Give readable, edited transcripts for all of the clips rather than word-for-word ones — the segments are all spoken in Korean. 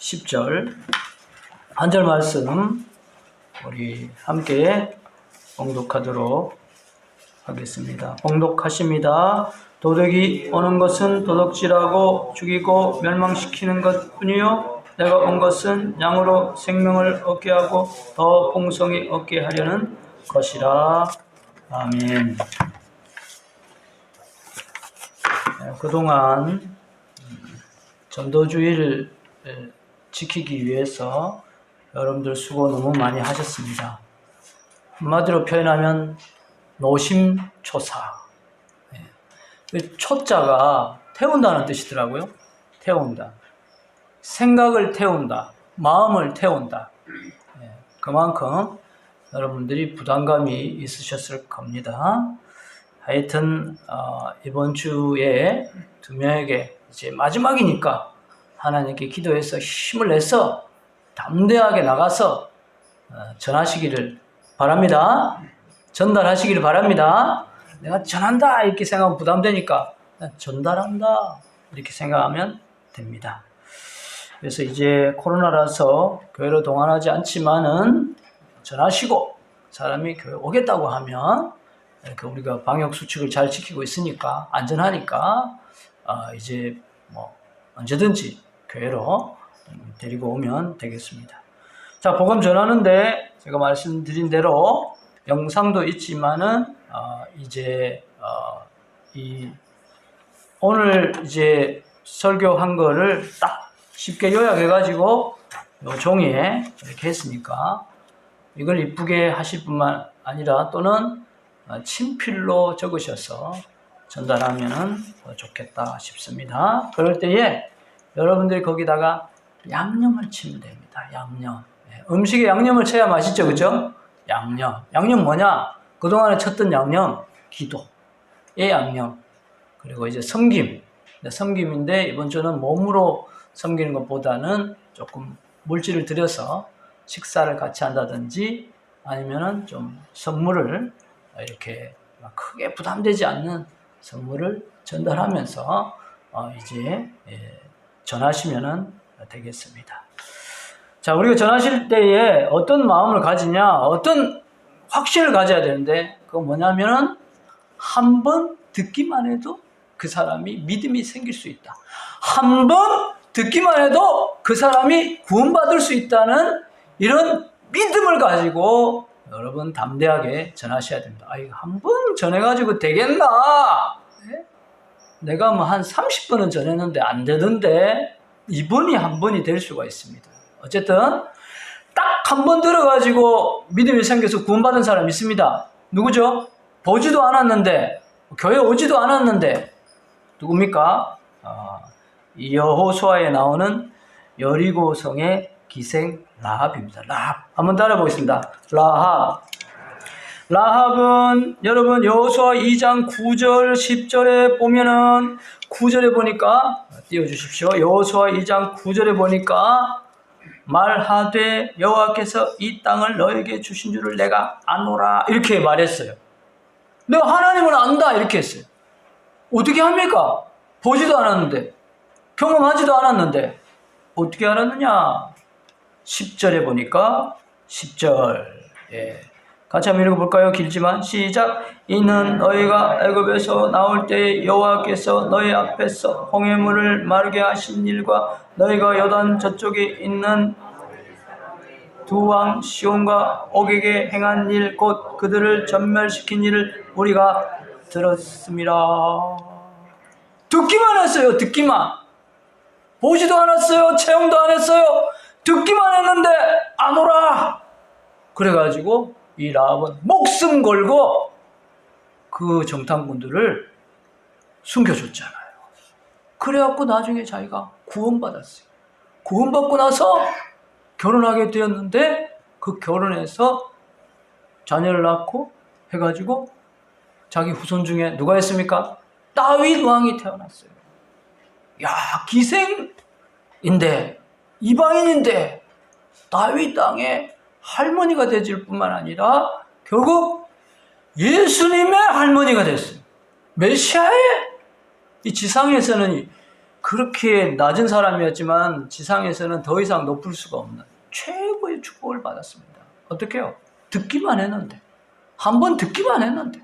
10절 한 절 말씀 우리 함께 봉독하도록 하겠습니다. 봉독하십니다. 도둑이 오는 것은 도둑질하고 죽이고 멸망시키는 것뿐이요 내가 온 것은 양으로 생명을 얻게 하고 더 풍성히 얻게 하려는 것이라. 아멘. 그동안 전도주의를 지키기 위해서 여러분들 수고 너무 많이 하셨습니다. 한마디로 표현하면 노심초사. 초자가 태운다는 뜻이더라고요. 태운다. 생각을 태운다. 마음을 태운다. 그만큼 여러분들이 부담감이 있으셨을 겁니다. 하여튼 이번 주에 두 명에게 이제 마지막이니까 하나님께 기도해서 힘을 내서 담대하게 나가서 전하시기를 바랍니다. 전달하시기를 바랍니다. 내가 전한다 이렇게 생각하면 부담되니까 전달한다 이렇게 생각하면 됩니다. 그래서 이제 코로나라서 교회로 동원하지 않지만은 전하시고 사람이 교회 오겠다고 하면 이렇게 우리가 방역 수칙을 잘 지키고 있으니까 안전하니까 이제 뭐 언제든지 교회로 데리고 오면 되겠습니다. 자, 복음 전하는데 제가 말씀드린 대로 영상도 있지만은 이제 오늘 이제 설교한 거를 딱 쉽게 요약해가지고 요 종이에 이렇게 했으니까 이걸 이쁘게 하실 뿐만 아니라 또는 친필로 적으셔서 전달하면 더 좋겠다 싶습니다. 그럴 때에 여러분들이 거기다가 양념을 치면 됩니다. 양념. 음식에 양념을 쳐야 맛있죠, 그죠? 양념. 양념 뭐냐? 그동안에 쳤던 양념, 기도의 양념. 그리고 이제 섬김. 섬김인데 이번 주는 몸으로 섬기는 것보다는 조금 물질을 들여서 식사를 같이 한다든지 아니면은 좀 선물을 이렇게 크게 부담되지 않는 선물을 전달하면서 이제 전하시면 되겠습니다. 자, 우리가 전하실 때에 어떤 마음을 가지냐, 어떤 확신을 가져야 되는데 그건 뭐냐면은 한 번 듣기만 해도 그 사람이 믿음이 생길 수 있다. 한 번 듣기만 해도 그 사람이 구원받을 수 있다는 이런 믿음을 가지고 여러분 담대하게 전하셔야 됩니다. 한 번 전해가지고 되겠나? 내가 뭐 한 30번은 전했는데 안 되던데 이번이 한 번이 될 수가 있습니다. 어쨌든 딱 한 번 들어가지고 믿음이 생겨서 구원받은 사람 있습니다. 누구죠? 보지도 않았는데 교회 오지도 않았는데 누굽니까? 이 여호수아에 나오는 여리고성의 기생 라합입니다. 라합. 한번 따라보겠습니다. 라합은 여러분 여호수아 2장 9절 10절에 보면은 9절에 보니까 띄워주십시오. 여호수아 2장 9절에 보니까 말하되 여호와께서 이 땅을 너에게 주신 줄을 내가 아노라 이렇게 말했어요. 내가 하나님을 안다 이렇게 했어요. 어떻게 합니까? 보지도 않았는데 경험하지도 않았는데 어떻게 알았느냐? 10절에 보니까 10절 같이 한번 읽어볼까요? 길지만 시작. 이는 너희가 애굽에서 나올 때 여호와께서 너희 앞에서 홍해물을 마르게 하신 일과 너희가 요단 저쪽에 있는 두 왕 시온과 옥에게 행한 일 곧 그들을 전멸시킨 일을 우리가 들었습니다. 듣기만 했어요. 듣기만. 보지도 않았어요. 체험도 안 했어요. 듣기만 했는데 안 오라. 그래가지고 이 라합은 목숨 걸고 그 정탐꾼들을 숨겨줬잖아요. 그래갖고 나중에 자기가 구원받았어요. 구원받고 나서 결혼하게 되었는데 그 결혼해서 자녀를 낳고 해가지고 자기 후손 중에 누가 있습니까? 다윗 왕이 태어났어요. 야, 기생인데 이방인인데 다윗 땅의 할머니가 되질 뿐만 아니라 결국 예수님의 할머니가 됐어요. 메시아의 이 지상에서는 그렇게 낮은 사람이었지만 지상에서는 더 이상 높을 수가 없는 최고의 축복을 받았습니다. 어떻게요? 듣기만 했는데. 한번 듣기만 했는데.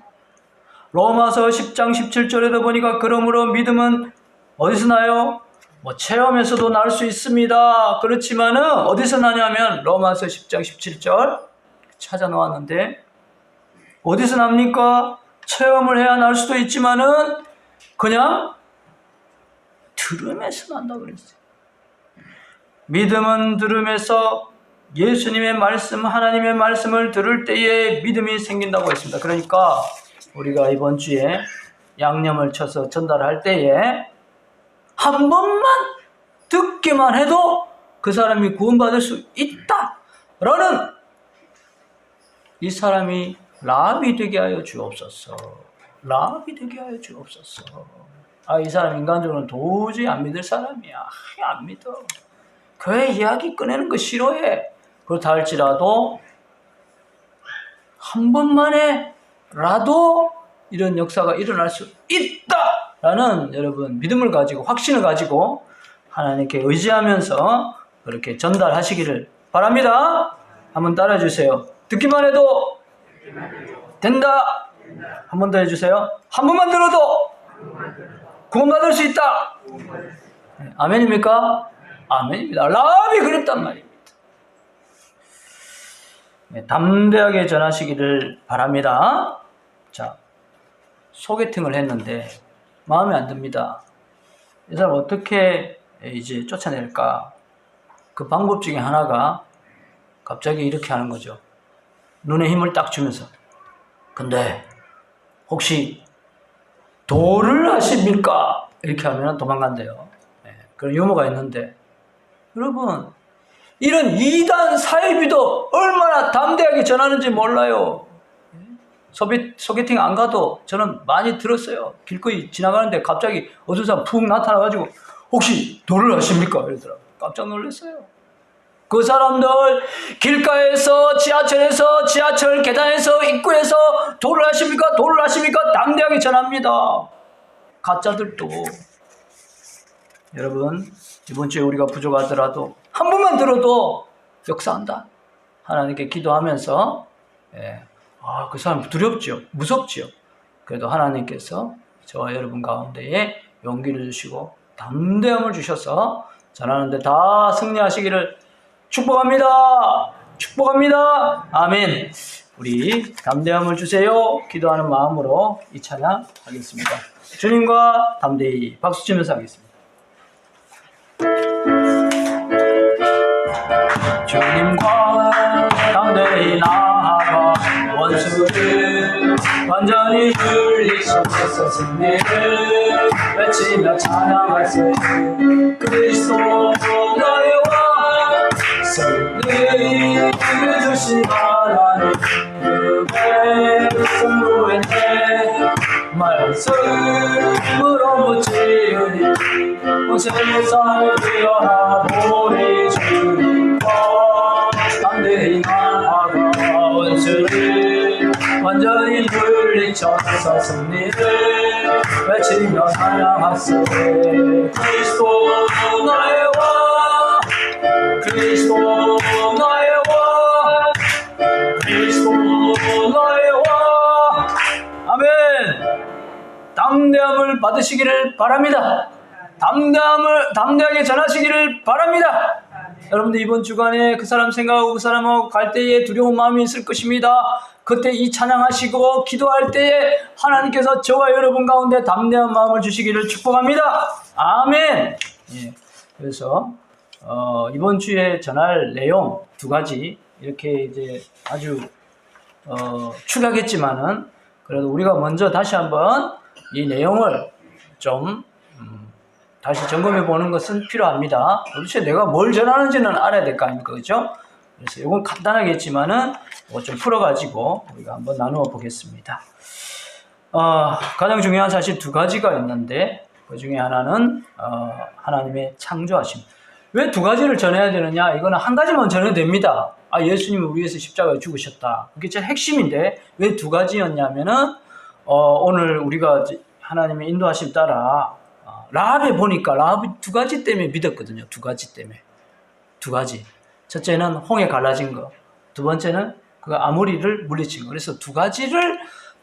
로마서 10장 17절에도 보니까 그러므로 믿음은 어디서 나요? 뭐 체험에서도 날 수 있습니다. 그렇지만은 어디서 나냐면 로마서 10장 17절 찾아 놓았는데 어디서 납니까? 체험을 해야 날 수도 있지만은 그냥 들음에서 난다고 그랬어요. 믿음은 들음에서 예수님의 말씀, 하나님의 말씀을 들을 때에 믿음이 생긴다고 했습니다. 그러니까 우리가 이번 주에 양념을 쳐서 전달할 때에 한 번만 듣기만 해도 그 사람이 구원받을 수 있다라는 이 사람이 라합이 되게 하여 주옵소서. 라합이 되게 하여 주옵소서. 이 사람 인간적으로는 도저히 안 믿을 사람이야. 안 믿어. 교회 이야기 꺼내는 거 싫어해. 그렇다 할지라도 한 번만에라도 이런 역사가 일어날 수 있다라는 여러분 믿음을 가지고 확신을 가지고 하나님께 의지하면서 그렇게 전달하시기를 바랍니다. 한번 따라해 주세요. 듣기만 해도 된다. 한 번 더 해주세요. 한 번만 들어도 구원받을 수 있다. 아멘입니까? 아멘입니다. 라합이 그랬단 말입니다. 담대하게 전하시기를 바랍니다. 자, 소개팅을 했는데 마음에 안 듭니다. 이 사람 어떻게 이제 쫓아낼까? 그 방법 중에 하나가 갑자기 이렇게 하는 거죠. 눈에 힘을 딱 주면서 근데 혹시 도를 아십니까? 이렇게 하면 도망간대요. 그런 유머가 있는데 여러분 이런 2단 사이비도 얼마나 담대하게 전하는지 몰라요. 소개팅 안 가도 저는 많이 들었어요. 길거리 지나가는데 갑자기 어떤 사람 푹 나타나가지고 혹시 도를 아십니까? 이러더라고요. 깜짝 놀랐어요. 그 사람들 길가에서 지하철에서 지하철 계단에서 입구에서 도를 아십니까? 도를 아십니까? 담대하게 전합니다. 가짜들도. 여러분 이번 주에 우리가 부족하더라도 한 번만 들어도 역사한다. 하나님께 기도하면서 그 사람 두렵죠. 무섭죠. 그래도 하나님께서 저와 여러분 가운데에 용기를 주시고 담대함을 주셔서 전하는데 다 승리하시기를 축복합니다. 축복합니다. 아멘. 우리 담대함을 주세요. 기도하는 마음으로 이 찬양 하겠습니다. 주님과 담대히 박수 치면서 하겠습니다. 주님과 담대히 나아가 원수를 완전히 물리치셔서 승리를 외치며 찬양하세. 그리스도 나의 왕 승리를 주신 하나님 그의 성도의 내 말씀으로 묻지으니 온 세상을 위하보리 주님과 담대히 나아가 원수를 완전히 물리쳐서 승리를 외치며 찬양하세. 그리스도 나의 왕 그리스도 나의 왕 그리스도 나의 왕. 아멘. 담대함을 받으시기를 바랍니다. 담대하게 전하시기를 바랍니다. 여러분들 이번 주간에 그 사람 생각하고 그 사람하고 갈 때에 두려운 마음이 있을 것입니다. 그때 이 찬양하시고 기도할 때에 하나님께서 저와 여러분 가운데 담대한 마음을 주시기를 축복합니다. 아멘. 그래서 이번 주에 전할 내용 두 가지 이렇게 이제 아주 축약했지만은 그래도 우리가 먼저 다시 한번 이 내용을 좀 다시 점검해 보는 것은 필요합니다. 도대체 내가 뭘 전하는지는 알아야 될 거 아닙니까? 그죠? 그래서 이건 간단하게 했지만은 이거 좀 풀어가지고 우리가 한번 나누어 보겠습니다. 가장 중요한 사실 두 가지가 있는데 그 중에 하나는 하나님의 창조하심. 왜 두 가지를 전해야 되느냐? 이거는 한 가지만 전해도 됩니다. 예수님은 우리 위해서 십자가에 죽으셨다. 그게 제일 핵심인데 왜 두 가지였냐면은 오늘 우리가 하나님의 인도하심 따라 라합에 보니까 라합이 두 가지 때문에 믿었거든요. 두 가지 때문에. 두 가지. 첫째는 홍해 갈라진 거. 두 번째는 그 아모리를 물리친 거. 그래서 두 가지를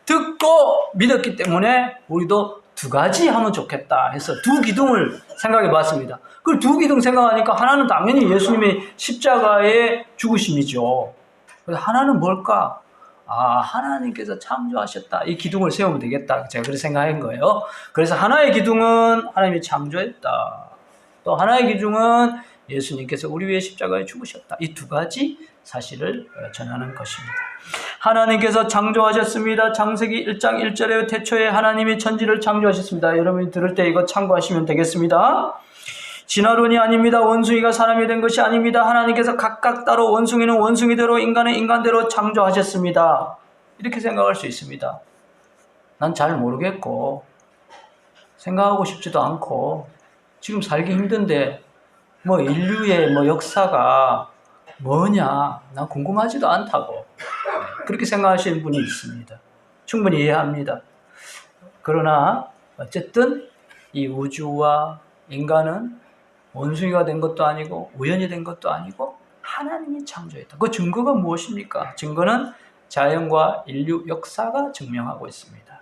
듣고 믿었기 때문에 우리도 두 가지 하면 좋겠다 해서 두 기둥을 생각해 봤습니다. 그 두 기둥 생각하니까 하나는 당연히 예수님의 십자가의 죽으심이죠. 그래서 하나는 뭘까? 아, 하나님께서 창조하셨다. 이 기둥을 세우면 되겠다. 제가 그렇게 생각한 거예요. 그래서 하나의 기둥은 하나님이 창조했다. 또 하나의 기둥은 예수님께서 우리 위해 십자가에 죽으셨다. 이 두 가지 사실을 전하는 것입니다. 하나님께서 창조하셨습니다. 창세기 1장 1절에 태초에 하나님이 천지를 창조하셨습니다. 여러분이 들을 때 이거 참고하시면 되겠습니다. 진화론이 아닙니다. 원숭이가 사람이 된 것이 아닙니다. 하나님께서 각각 따로 원숭이는 원숭이대로 인간은 인간대로 창조하셨습니다. 이렇게 생각할 수 있습니다. 난 잘 모르겠고 생각하고 싶지도 않고 지금 살기 힘든데 뭐 인류의 뭐 역사가 뭐냐 난 궁금하지도 않다고 그렇게 생각하시는 분이 있습니다. 충분히 이해합니다. 그러나 어쨌든 이 우주와 인간은 원숭이가 된 것도 아니고 우연히 된 것도 아니고 하나님이 창조했다. 그 증거가 무엇입니까? 증거는 자연과 인류 역사가 증명하고 있습니다.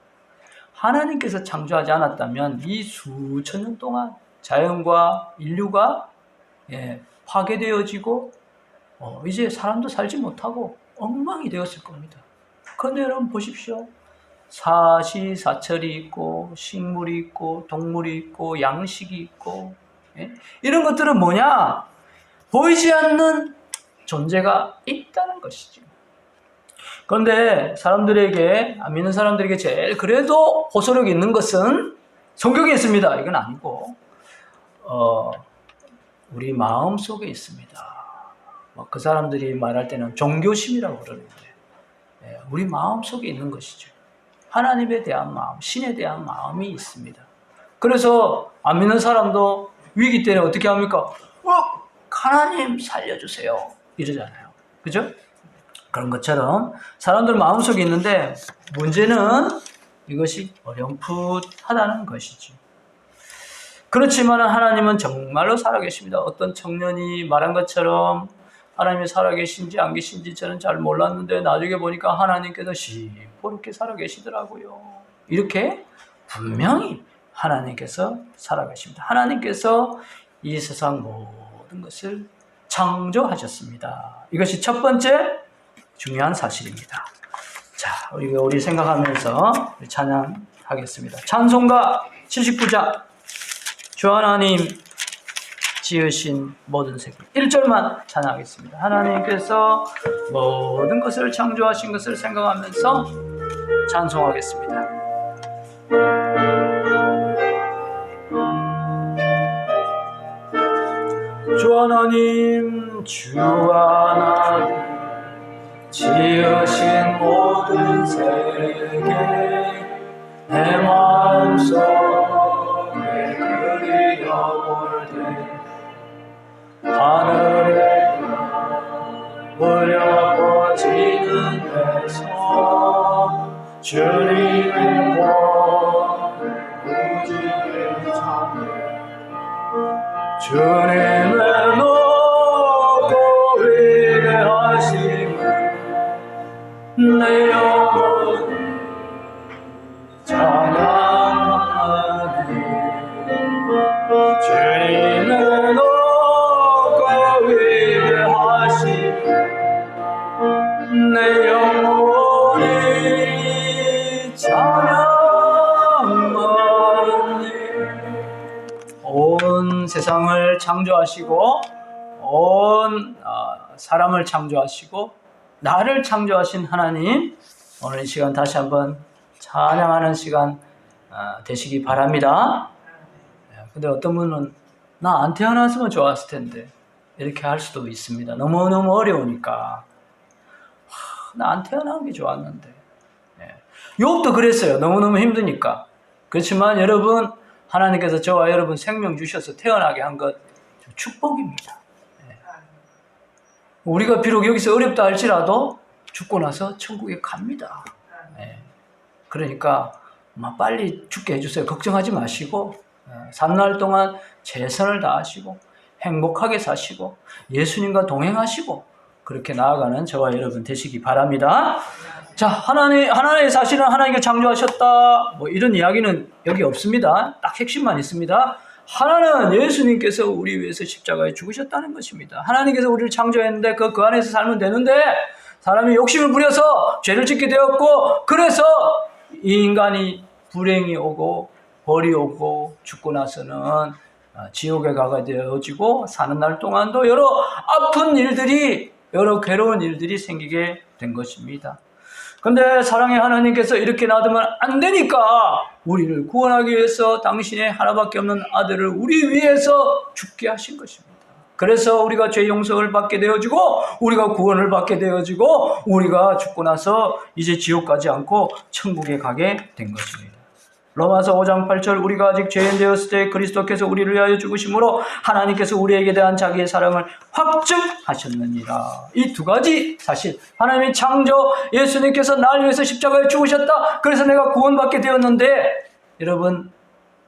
하나님께서 창조하지 않았다면 이 수천 년 동안 자연과 인류가 파괴되어지고 이제 사람도 살지 못하고 엉망이 되었을 겁니다. 그런데 여러분 보십시오. 사시사철이 있고 식물이 있고 동물이 있고 양식이 있고 이런 것들은 뭐냐? 보이지 않는 존재가 있다는 것이죠. 그런데 사람들에게 안 믿는 사람들에게 제일 그래도 호소력이 있는 것은 성경에 있습니다. 이건 아니고 우리 마음 속에 있습니다. 그 사람들이 말할 때는 종교심이라고 그러는데 우리 마음 속에 있는 것이죠. 하나님에 대한 마음, 신에 대한 마음이 있습니다. 그래서 안 믿는 사람도 위기 때는 어떻게 합니까? 하나님 살려주세요 이러잖아요. 그죠? 그런 것처럼 사람들 마음속에 있는데 문제는 이것이 어렴풋하다는 것이죠. 그렇지만 하나님은 정말로 살아계십니다. 어떤 청년이 말한 것처럼 하나님이 살아계신지 안 계신지 저는 잘 몰랐는데 나중에 보니까 하나님께서 시퍼렇게 살아계시더라고요. 이렇게 분명히 하나님께서 살아계십니다. 하나님께서 이 세상 모든 것을 창조하셨습니다. 이것이 첫 번째 중요한 사실입니다. 자, 우리 생각하면서 찬양하겠습니다. 찬송가 79장 주 하나님 지으신 모든 세계 1절만 찬양하겠습니다. 하나님께서 모든 것을 창조하신 것을 생각하면서 찬송하겠습니다. 주 하나님 지으신 모든 세계 내 마음속에 그리워볼 때 하늘에 울려 퍼지는 데서 주님의 우주를 찾네 주님의 높고 위대하심을 내 영혼이 찬양하네 주님의 높고 위대하심을 내 영혼이 찬양하네. 온 세상을 창조하시고 온 사람을 창조하시고 나를 창조하신 하나님, 오늘 이 시간 다시 한번 찬양하는 시간 되시기 바랍니다. 근데 어떤 분은 나 안 태어났으면 좋았을 텐데 이렇게 할 수도 있습니다. 너무너무 어려우니까 나 안 태어난 게 좋았는데. 욥도 그랬어요. 너무너무 힘드니까. 그렇지만 여러분, 하나님께서 저와 여러분 생명 주셔서 태어나게 한 것 축복입니다. 우리가 비록 여기서 어렵다 할지라도 죽고 나서 천국에 갑니다. 그러니까 빨리 죽게 해주세요. 걱정하지 마시고 사는 날 동안 최선을 다하시고 행복하게 사시고 예수님과 동행하시고 그렇게 나아가는 저와 여러분 되시기 바랍니다. 자, 하나님의 사실은 하나님께 창조하셨다. 뭐 이런 이야기는 여기 없습니다. 딱 핵심만 있습니다. 하나는 예수님께서 우리 위해서 십자가에 죽으셨다는 것입니다. 하나님께서 우리를 창조했는데 그 안에서 살면 되는데 사람이 욕심을 부려서 죄를 짓게 되었고 그래서 이 인간이 불행이 오고 벌이 오고 죽고 나서는 지옥에 가게 되어지고 사는 날 동안도 여러 아픈 일들이 여러 괴로운 일들이 생기게 된 것입니다. 근데 사랑의 하나님께서 이렇게 놔두면 안 되니까 우리를 구원하기 위해서 당신의 하나밖에 없는 아들을 우리 위해서 죽게 하신 것입니다. 그래서 우리가 죄 용서를 받게 되어지고 우리가 구원을 받게 되어지고 우리가 죽고 나서 이제 지옥 가지 않고 천국에 가게 된 것입니다. 로마서 5장 8절 우리가 아직 죄인 되었을 때 그리스도께서 우리를 위하여 죽으심으로 하나님께서 우리에게 대한 자기의 사랑을 확증하셨느니라. 이 두 가지 사실 하나님의 창조 예수님께서 나를 위해서 십자가에 죽으셨다. 그래서 내가 구원받게 되었는데 여러분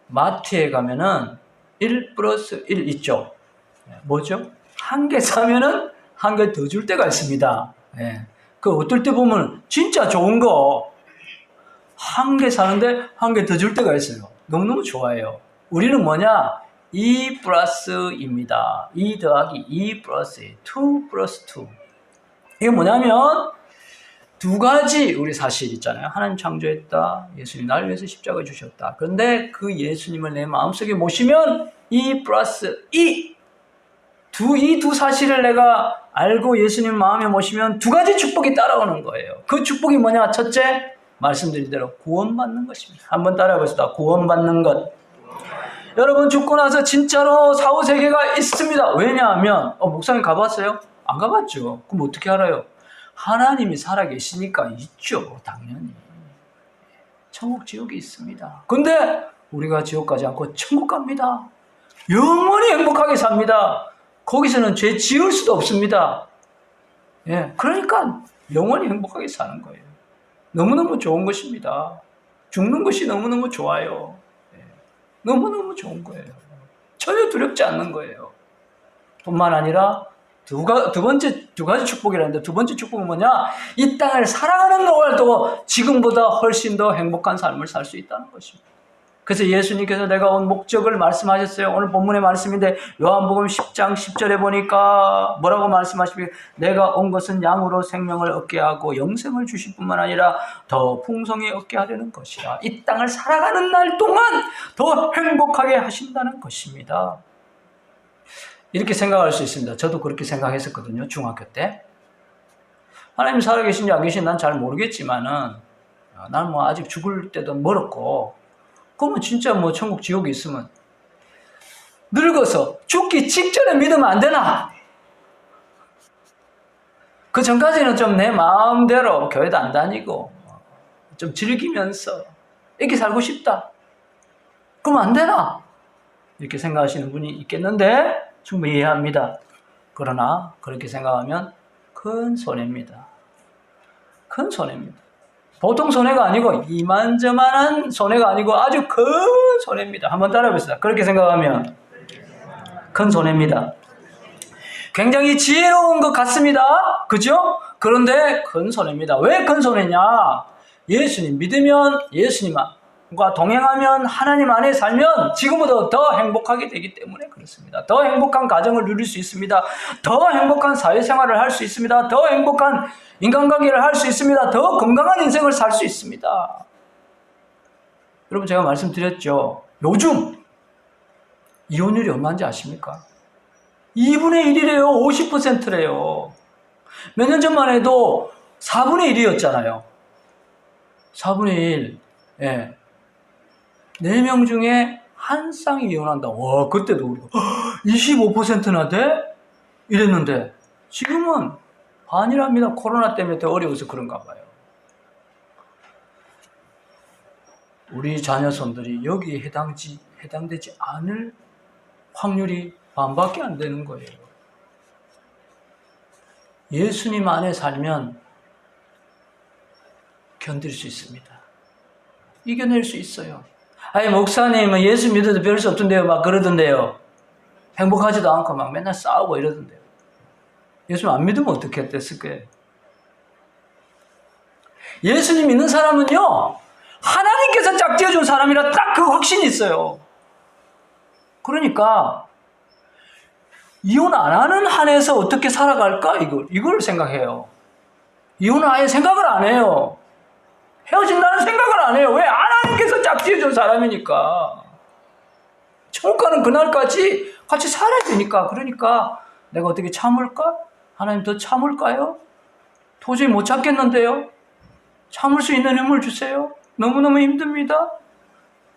마트에 가면은 1 플러스 1 있죠. 뭐죠? 한 개 사면은 한 개 더 줄 때가 있습니다. 그 어떨 때 보면 진짜 좋은 거 한 개 사는데 한 개 더 줄 때가 있어요. 너무너무 좋아요. 우리는 뭐냐? 2 플러스입니다. 2 더하기 2 플러스 2 플러스 2. 이게 뭐냐면 두 가지 우리 사실 있잖아요. 하나님 창조했다. 예수님 나를 위해서 십자가에 주셨다. 그런데 그 예수님을 내 마음속에 모시면 2 플러스 2. 이 두 사실을 내가 알고 예수님 마음에 모시면 두 가지 축복이 따라오는 거예요. 그 축복이 뭐냐? 첫째, 말씀드린 대로 구원받는 것입니다. 한번 따라해보시다. 구원받는 것. 여러분 죽고 나서 진짜로 사후세계가 있습니다. 왜냐하면 목사님 가봤어요? 안 가봤죠. 그럼 어떻게 알아요? 하나님이 살아계시니까 있죠. 당연히. 천국 지옥이 있습니다. 근데 우리가 지옥 가지 않고 천국 갑니다. 영원히 행복하게 삽니다. 거기서는 죄 지을 수도 없습니다. 그러니까 영원히 행복하게 사는 거예요. 너무너무 좋은 것입니다. 죽는 것이 너무너무 좋아요. 너무너무 좋은 거예요. 전혀 두렵지 않는 거예요. 뿐만 아니라 두 가지 축복이라는데 두 번째 축복은 뭐냐? 이 땅을 살아가는 동안도 지금보다 훨씬 더 행복한 삶을 살 수 있다는 것입니다. 그래서 예수님께서 내가 온 목적을 말씀하셨어요. 오늘 본문의 말씀인데 요한복음 10장 10절에 보니까 뭐라고 말씀하십니까? 내가 온 것은 양으로 생명을 얻게 하고 영생을 주실 뿐만 아니라 더 풍성히 얻게 하려는 것이라. 이 땅을 살아가는 날 동안 더 행복하게 하신다는 것입니다. 이렇게 생각할 수 있습니다. 저도 그렇게 생각했었거든요. 중학교 때. 하나님 살아계신지 안 계신지 난 잘 모르겠지만은 나는 뭐 아직 죽을 때도 멀었고 그러면 진짜 뭐 천국 지옥이 있으면 늙어서 죽기 직전에 믿으면 안 되나? 그 전까지는 좀 내 마음대로 교회도 안 다니고 좀 즐기면서 이렇게 살고 싶다. 그러면 안 되나? 이렇게 생각하시는 분이 있겠는데 충분히 이해합니다. 그러나 그렇게 생각하면 큰 손해입니다. 큰 손해입니다. 보통 손해가 아니고 이만저만한 손해가 아니고 아주 큰 손해입니다. 한번 따라해보시다. 그렇게 생각하면 큰 손해입니다. 굉장히 지혜로운 것 같습니다. 그죠? 그런데 큰 손해입니다. 왜 큰 손해냐? 예수님 믿으면 예수님과 동행하면 하나님 안에 살면 지금보다 더 행복하게 되기 때문에 그렇습니다. 더 행복한 가정을 누릴 수 있습니다. 더 행복한 사회생활을 할 수 있습니다. 더 행복한 인간관계를 할 수 있습니다. 더 건강한 인생을 살 수 있습니다. 여러분 제가 말씀드렸죠. 요즘 이혼율이 얼마인지 아십니까? 2분의 1이래요. 50%래요. 몇 년 전만 해도 4분의 1이었잖아요. 4분의 1. 예. 4명 중에 한 쌍이 이혼한다. 와, 그때도 우리가 25%나 돼? 이랬는데 지금은 반이랍니다. 코로나 때문에 더 어려워서 그런가 봐요. 우리 자녀손들이 여기에 해당되지 않을 확률이 반밖에 안 되는 거예요. 예수님 안에 살면 견딜 수 있습니다. 이겨낼 수 있어요. 아니, 목사님은 예수 믿어도 별 수 없던데요. 막 그러던데요. 행복하지도 않고 막 맨날 싸우고 이러던데요. 예수 안 믿으면 어떻게 했을 거예요? 예수님 믿는 사람은요, 하나님께서 짝지어준 사람이라 딱 그 확신이 있어요. 그러니까, 이혼 안 하는 한에서 어떻게 살아갈까? 이걸 생각해요. 이혼은 아예 생각을 안 해요. 헤어진다는 생각을 안 해요. 왜? 하나님께서 짝지어준 사람이니까. 천국 가는 그날까지 같이 살아야 되니까. 그러니까 내가 어떻게 참을까? 하나님 더 참을까요? 도저히 못 참겠는데요? 참을 수 있는 힘을 주세요. 너무너무 힘듭니다.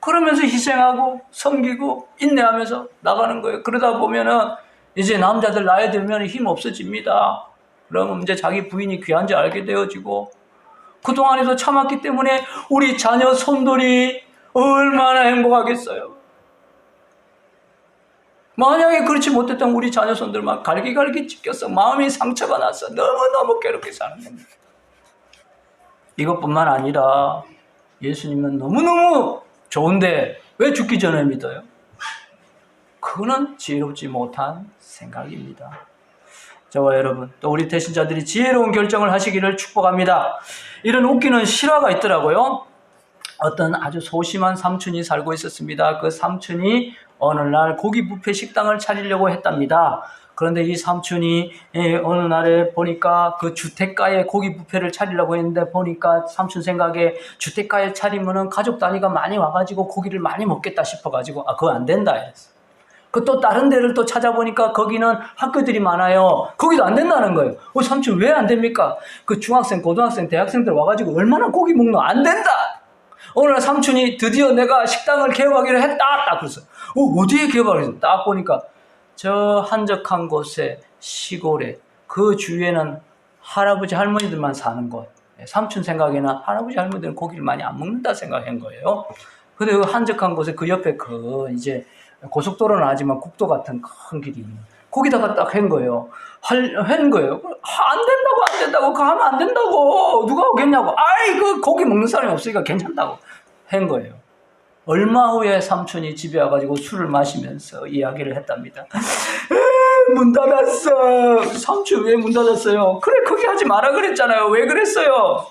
그러면서 희생하고 섬기고 인내하면서 나가는 거예요. 그러다 보면은 이제 남자들 나이 들면 힘 없어집니다. 그러면 이제 자기 부인이 귀한 줄 알게 되어지고, 그동안에도 참았기 때문에 우리 자녀 손들이 얼마나 행복하겠어요. 만약에 그렇지 못했던 우리 자녀 손들만 갈기갈기 찢겨서 마음이 상처가 나서 너무너무 괴롭게 사는 겁니다. 이것뿐만 아니라 예수님은 너무너무 좋은데 왜 죽기 전에 믿어요? 그거는 지혜롭지 못한 생각입니다. 저와 여러분, 또 우리 대신자들이 지혜로운 결정을 하시기를 축복합니다. 이런 웃기는 실화가 있더라고요. 어떤 아주 소심한 삼촌이 살고 있었습니다. 그 삼촌이 어느 날 고기 뷔페 식당을 차리려고 했답니다. 그런데 이 삼촌이 어느 날에 보니까 그 주택가에 고기 뷔페를 차리려고 했는데, 보니까 삼촌 생각에 주택가에 차리면은 가족 단위가 많이 와가지고 고기를 많이 먹겠다 싶어가지고, 그거 안 된다 했어. 그 또 다른 데를 또 찾아보니까 거기는 학교들이 많아요. 거기도 안 된다는 거예요. 삼촌 왜 안 됩니까? 그 중학생, 고등학생, 대학생들 와가지고 얼마나 고기 먹노? 안 된다! 오늘 삼촌이 드디어 내가 식당을 개업하기로 했다! 딱 그랬어. 어디에 개업하기로 했어? 딱 보니까 저 한적한 곳에, 시골에, 그 주위에는 할아버지 할머니들만 사는 곳. 삼촌 생각에는 할아버지 할머니들은 고기를 많이 안 먹는다 생각한 거예요. 근데 그 한적한 곳에 그 옆에 이제 고속도로는 아니지만 국도 같은 큰 길이 있는, 거기다가 딱 한 거예요. 한 거예요. 안 된다고, 그거 하면 안 된다고. 누가 오겠냐고. 고기 먹는 사람이 없으니까 괜찮다고 한 거예요. 얼마 후에 삼촌이 집에 와가지고 술을 마시면서 이야기를 했답니다. 문 닫았어. 삼촌 왜 문 닫았어요? 그래, 거기 하지 마라 그랬잖아요. 왜 그랬어요?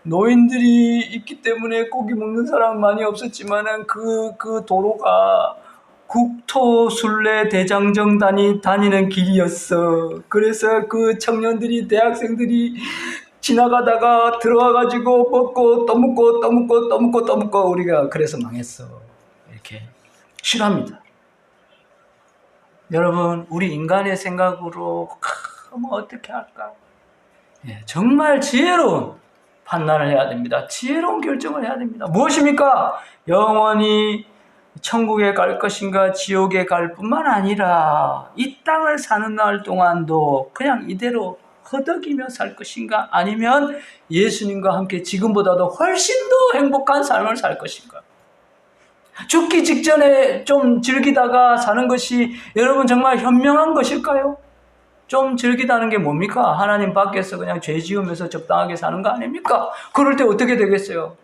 노인들이 있기 때문에 고기 먹는 사람 많이 없었지만은 그 도로가 국토순례 대장정단이 다니는 길이었어. 그래서 그 청년들이, 대학생들이 지나가다가 들어와가지고 먹고 또 먹고 또 먹고 또 먹고 또 먹고 우리가 그래서 망했어. 이렇게 싫어합니다. 여러분, 우리 인간의 생각으로 어떻게 할까? 정말 지혜로운 판단을 해야 됩니다. 지혜로운 결정을 해야 됩니다. 무엇입니까? 영원히 천국에 갈 것인가 지옥에 갈 뿐만 아니라 이 땅을 사는 날 동안도 그냥 이대로 허덕이며 살 것인가, 아니면 예수님과 함께 지금보다도 훨씬 더 행복한 삶을 살 것인가. 죽기 직전에 좀 즐기다가 사는 것이 여러분 정말 현명한 것일까요? 좀 즐기다는 게 뭡니까? 하나님 밖에서 그냥 죄 지으면서 적당하게 사는 거 아닙니까? 그럴 때 어떻게 되겠어요?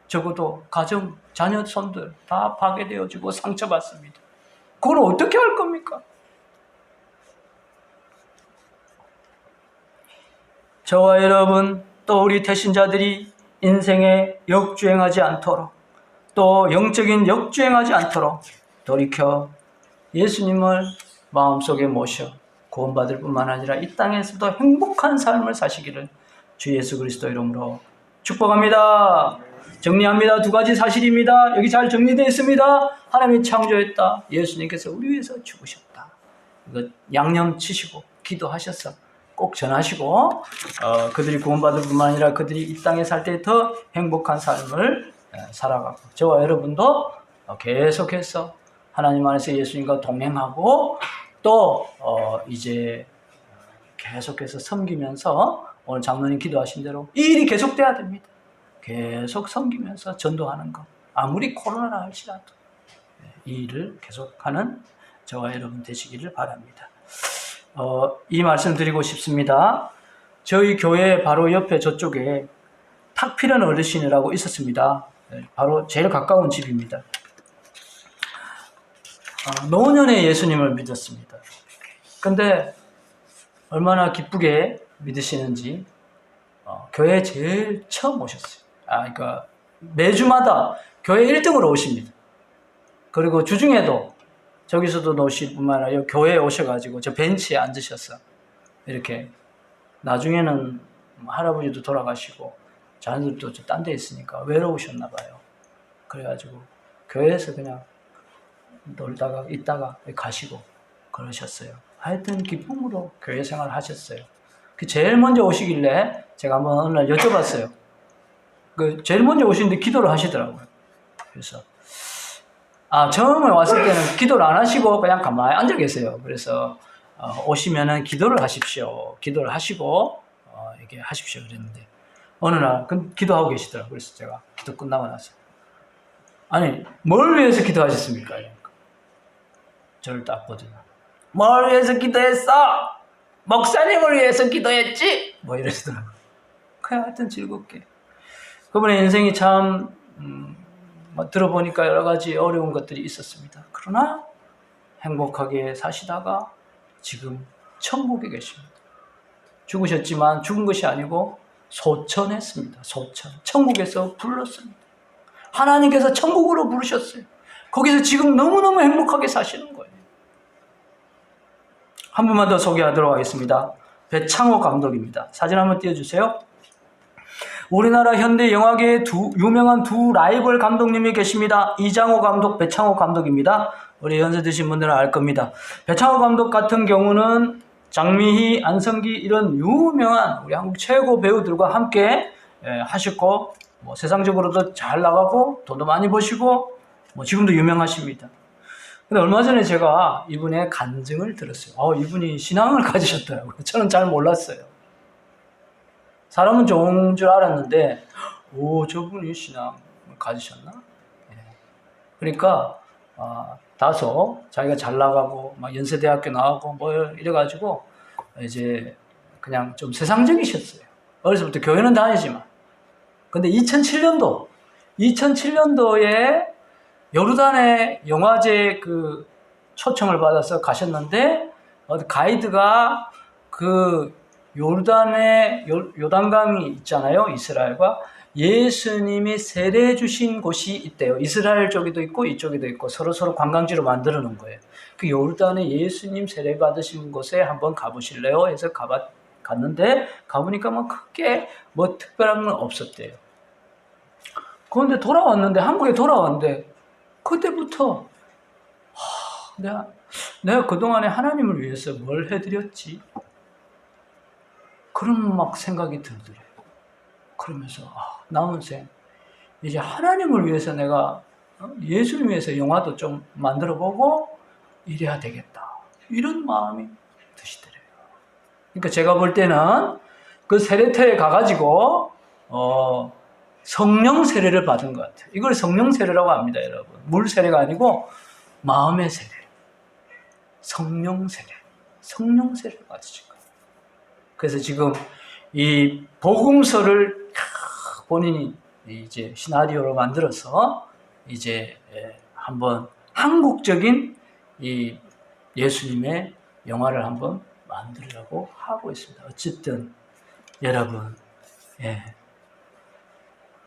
적어도 가정, 자녀, 손들 다 파괴되어지고 상처받습니다. 그걸 어떻게 할 겁니까? 저와 여러분, 또 우리 태신자들이 인생에 역주행하지 않도록, 또 영적인 역주행하지 않도록 돌이켜 예수님을 마음속에 모셔 구원받을 뿐만 아니라 이 땅에서도 행복한 삶을 사시기를 주 예수 그리스도 이름으로 축복합니다. 정리합니다. 두 가지 사실입니다. 여기 잘 정리되어 있습니다. 하나님이 창조했다. 예수님께서 우리 위해서 죽으셨다. 이거 양념 치시고 기도하셔서 꼭 전하시고, 그들이 구원받을 뿐만 아니라 그들이 이 땅에 살 때 더 행복한 삶을 살아가고, 저와 여러분도 계속해서 하나님 안에서 예수님과 동행하고, 또 이제 계속해서 섬기면서 오늘 장로님 기도하신 대로 이 일이 계속돼야 됩니다. 계속 섬기면서 전도하는 것, 아무리 코로나라 할지라도 이 일을 계속하는 저와 여러분 되시기를 바랍니다. 이 말씀 드리고 싶습니다. 저희 교회 바로 옆에 저쪽에 탁필연 어르신이라고 있었습니다. 바로 제일 가까운 집입니다. 노년에 예수님을 믿었습니다. 근데 얼마나 기쁘게 믿으시는지 교회에 제일 처음 오셨어요. 그러니까 매주마다 교회 1등으로 오십니다. 그리고 주중에도 저기서도 노실 뿐만 아니라 교회에 오셔가지고 저 벤치에 앉으셔서 이렇게 나중에는 할아버지도 돌아가시고 자녀들도 딴 데 있으니까 외로우셨나 봐요. 그래가지고 교회에서 그냥 놀다가 있다가 가시고 그러셨어요. 하여튼 기쁨으로 교회 생활을 하셨어요. 그 제일 먼저 오시길래 제가 한번 어느 날 여쭤봤어요. 그 제일 먼저 오시는데 기도를 하시더라고요. 그래서 처음에 왔을 때는 기도를 안 하시고 그냥 가만히 앉아 계세요. 그래서 오시면은 기도를 하십시오. 기도를 하시고 이렇게 하십시오 그랬는데 어느 날 기도하고 계시더라고요. 그래서 제가 기도 끝나고 나서 아니 뭘 위해서 기도하셨습니까? 저를 딱 보더니 뭘 위해서 기도했어? 목사님을 위해서 기도했지? 뭐 이러시더라고요. 그냥 하여튼 즐겁게 그분의 인생이 참 들어보니까 여러 가지 어려운 것들이 있었습니다. 그러나 행복하게 사시다가 지금 천국에 계십니다. 죽으셨지만 죽은 것이 아니고 소천했습니다. 소천. 천국에서 불렀습니다. 하나님께서 천국으로 부르셨어요. 거기서 지금 너무너무 행복하게 사시는 거예요. 한 분만 더 소개하도록 하겠습니다. 배창호 감독입니다. 사진 한번 띄워주세요. 우리나라 현대 영화계의 유명한 두 라이벌 감독님이 계십니다. 이장호 감독, 배창호 감독입니다. 우리 연세 드신 분들은 알 겁니다. 배창호 감독 같은 경우는 장미희, 안성기 이런 유명한 우리 한국 최고 배우들과 함께 하셨고 세상적으로도 잘 나가고 돈도 많이 버시고 지금도 유명하십니다. 근데 얼마 전에 제가 이분의 간증을 들었어요. 이분이 신앙을 가지셨더라고요. 저는 잘 몰랐어요. 사람은 좋은 줄 알았는데 저분이 신앙을 가지셨나? 그러니까 다소 자기가 잘 나가고 막 연세대학교 나가고 이래가지고 이제 그냥 좀 세상적이셨어요. 어렸을 때부터 교회는 다니지만 근데 2007년도에 요르단의 영화제 그 초청을 받아서 가셨는데 가이드가 그 요르단의 요단강이 있잖아요. 이스라엘과 예수님이 세례 주신 곳이 있대요. 이스라엘 쪽에도 있고 이쪽에도 있고 서로 관광지로 만들어 놓은 거예요. 그 요르단에 예수님 세례 받으신 곳에 한번 가보실래요? 해서 갔는데 가보니까 크게 특별한 건 없었대요. 그런데 한국에 돌아왔는데 그때부터 내가 그동안에 하나님을 위해서 뭘 해드렸지? 그런 생각이 들더래요. 그러면서 남은 생 이제 하나님을 위해서 내가 예수를 위해서 영화도 좀 만들어보고 이래야 되겠다. 이런 마음이 드시더래요. 그러니까 제가 볼 때는 그 세례터에 가가지고 성령 세례를 받은 것 같아요. 이걸 성령 세례라고 합니다, 여러분. 물 세례가 아니고 마음의 세례. 성령 세례를 받으신 거예요. 그래서 지금 이 복음서를 본인이 이제 시나리오로 만들어서 이제 한번 한국적인 이 예수님의 영화를 한번 만들려고 하고 있습니다. 어쨌든 여러분,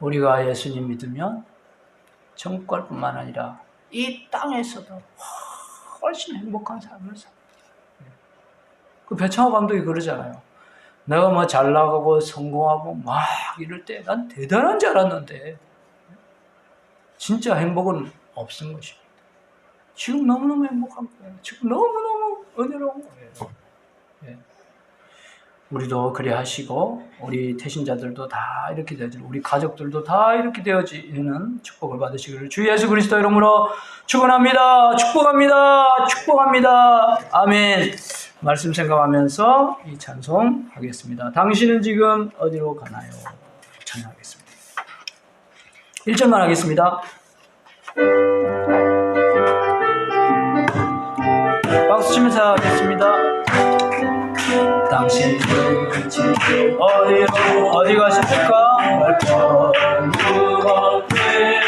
우리가 예수님 믿으면 천국 갈 뿐만 아니라 이 땅에서도 훨씬 행복한 삶을 삽니다. 그 배창호 감독이 그러잖아요. 내가 잘 나가고 성공하고 이럴 때 난 대단한 줄 알았는데 진짜 행복은 없은 것입니다. 지금 너무너무 행복한 거예요. 지금 너무너무 은혜로운 거예요. 우리도 그래 하시고 우리 태신자들도 다 이렇게 되어지고 우리 가족들도 다 이렇게 되어지는 축복을 받으시기를 주 예수 그리스도 이름으로 축원합니다. 축복합니다. 아멘. 말씀 생각하면서 이 찬송 하겠습니다. 당신은 지금 어디로 가나요? 찬양하겠습니다. 1절만 하겠습니다. 박수 치면서 하겠습니다. 당신은 지금 어디 가십니까? 발걸음 앞에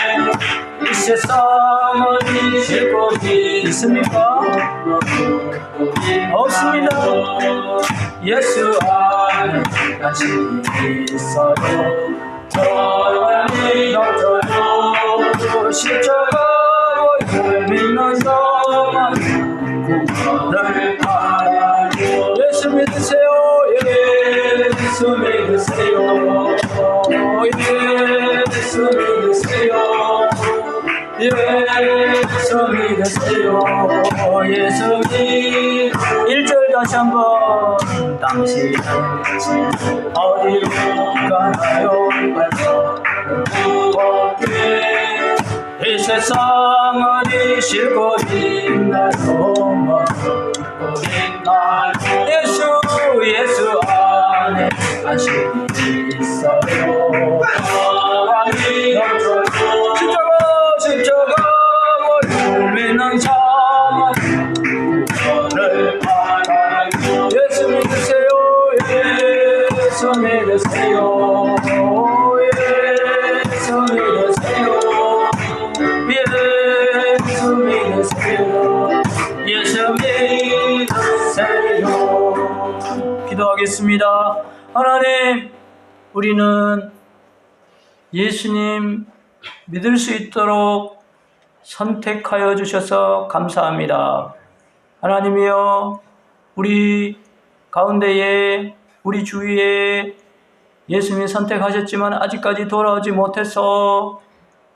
세상을 이기고 있습니까? 없습니다. 예수 안에 당신이 있어요. 저를 넘쳐요. 십자가를 믿는 자만 구원을 받아요. 예수 믿으세요. 예수 믿으세요. 예수 믿으세요. 예수 믿으세요. 예수 믿 1절 다시 한번. 당신은 어디로 가나요? 무겁게 이 세상을 이시고 있나요? 예수 안에 당신이 있어요. 십자가를 믿는 자만 구원을 받아요. 예수 믿으세요. 예수 믿으세요. 예수 믿으세요. 예수 믿으세요. 예수 믿으세요. 기도하겠습니다. 하나님, 우리는 예수님 믿을 수 있도록 선택하여 주셔서 감사합니다. 하나님이여, 우리 가운데에, 우리 주위에 예수님이 선택하셨지만 아직까지 돌아오지 못해서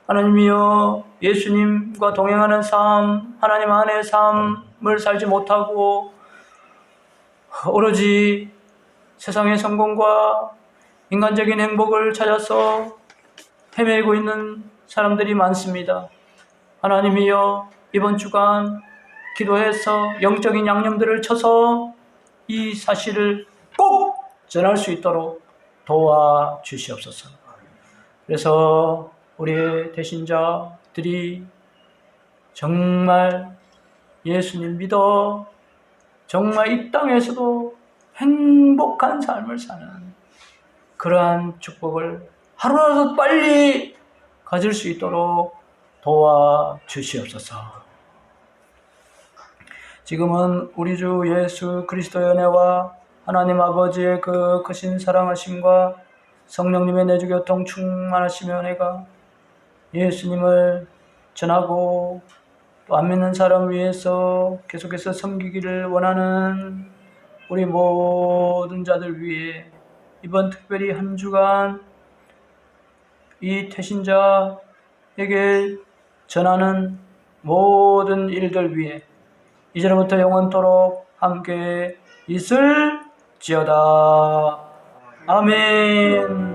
하나님이여, 예수님과 동행하는 삶, 하나님 안의 삶을 살지 못하고 오로지 세상의 성공과 인간적인 행복을 찾아서 헤매고 있는 사람들이 많습니다. 하나님이여, 이번 주간 기도해서 영적인 양념들을 쳐서 이 사실을 꼭 전할 수 있도록 도와주시옵소서. 그래서 우리의 대신자들이 정말 예수님 믿어 정말 이 땅에서도 행복한 삶을 사는 그러한 축복을 하루라도 빨리 가질 수 있도록 도와주시옵소서. 지금은 우리 주 예수 그리스도의 은혜와 하나님 아버지의 그 크신 사랑하심과 성령님의 내주교통 충만하심의 은혜가 예수님을 전하고 또 안 믿는 사람 위해서 계속해서 섬기기를 원하는 우리 모든 자들 위해 이번 특별히 한 주간 이 태신자에게 전하는 모든 일들 위해 이제부터 영원토록 함께 있을지어다. 아멘.